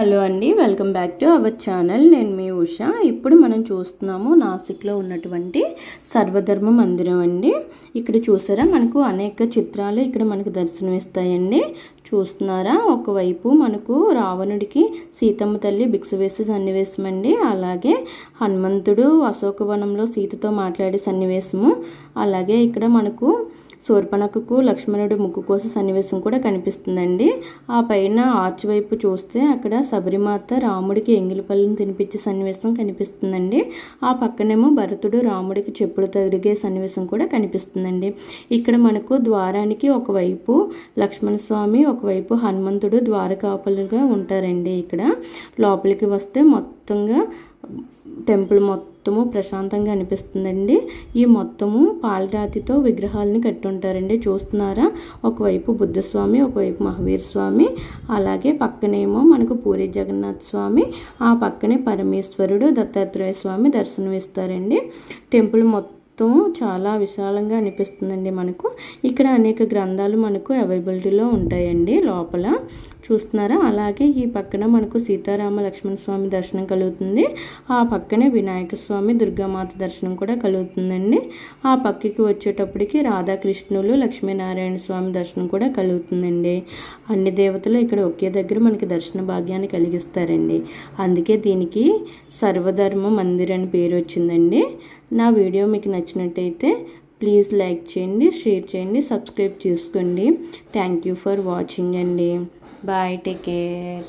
Hello అండి, welcome back to our channel. నేను మీ ఉషా. ఇప్పుడు మనం చూస్తున్నాము నాసిక్లో ఉన్నటువంటి సర్వధర్మ మందిరం అండి. ఇక్కడ చూసారా, మనకు అనేక చిత్రాలు ఇక్కడ మనకు దర్శనమిస్తాయండి. చూస్తున్నారా, ఒకవైపు మనకు రావణుడికి సీతమ్మ తల్లి భిక్ష వేసే సన్నివేశం అండి. అలాగే హనుమంతుడు అశోకవనంలో సీతతో మాట్లాడే సన్నివేశము. అలాగే ఇక్కడ మనకు శూర్పణఖకు లక్ష్మణుడు ముక్కు కోసే సన్నివేశం కూడా కనిపిస్తుందండి. ఆ పైన ఆర్చ్ వైపు చూస్తే అక్కడ శబరిమాత రాముడికి ఎంగిలిపళ్ళను తినిపించే సన్నివేశం కనిపిస్తుందండి. ఆ పక్కనేమో భరతుడు రాముడికి చెప్పులు తగిగే సన్నివేశం కూడా కనిపిస్తుందండి. ఇక్కడ మనకు ద్వారానికి ఒకవైపు లక్ష్మణస్వామి, ఒకవైపు హనుమంతుడు ద్వారకాపలుగా ఉంటారండి. ఇక్కడ లోపలికి వస్తే మొత్తంగా టెంపుల్ మొత్తము ప్రశాంతంగా అనిపిస్తుందండి. ఈ మొత్తము పాలరాతితో విగ్రహాలని కట్టి ఉంటారండి. చూస్తున్నారా, ఒకవైపు బుద్ధస్వామి, ఒకవైపు మహావీర్ స్వామి, అలాగే పక్కనేమో మనకు పూరి జగన్నాథ్ స్వామి, ఆ పక్కనే పరమేశ్వరుడు దత్తాత్రేయ స్వామి దర్శనం ఇస్తారండి. టెంపుల్ మొత్తం చాలా విశాలంగా అనిపిస్తుందండి. మనకు ఇక్కడ అనేక గ్రంథాలు మనకు అవైలబిలిటీలో ఉంటాయండి లోపల. చూస్తున్నారా, అలాగే ఈ పక్కన మనకు సీతారామ లక్ష్మణ స్వామి దర్శనం కలుగుతుంది. ఆ పక్కనే వినాయక స్వామి, దుర్గామాత దర్శనం కూడా కలుగుతుందండి. ఆ పక్కకి వచ్చేటప్పటికి రాధాకృష్ణులు, లక్ష్మీనారాయణ స్వామి దర్శనం కూడా కలుగుతుందండి. అన్ని దేవతలు ఇక్కడ ఒకే దగ్గర మనకి దర్శన భాగ్యాన్ని కలిగిస్తారండి. అందుకే దీనికి సర్వధర్మ మందిర్ అని పేరు వచ్చిందండి. నా వీడియో మీకు నచ్చినట్టయితే ప్లీజ్ లైక్ చేయండి, షేర్ చేయండి, సబ్స్క్రైబ్ చేసుకోండి. థ్యాంక్ యూ ఫర్ వాచింగ్ అండి. Bye, take care.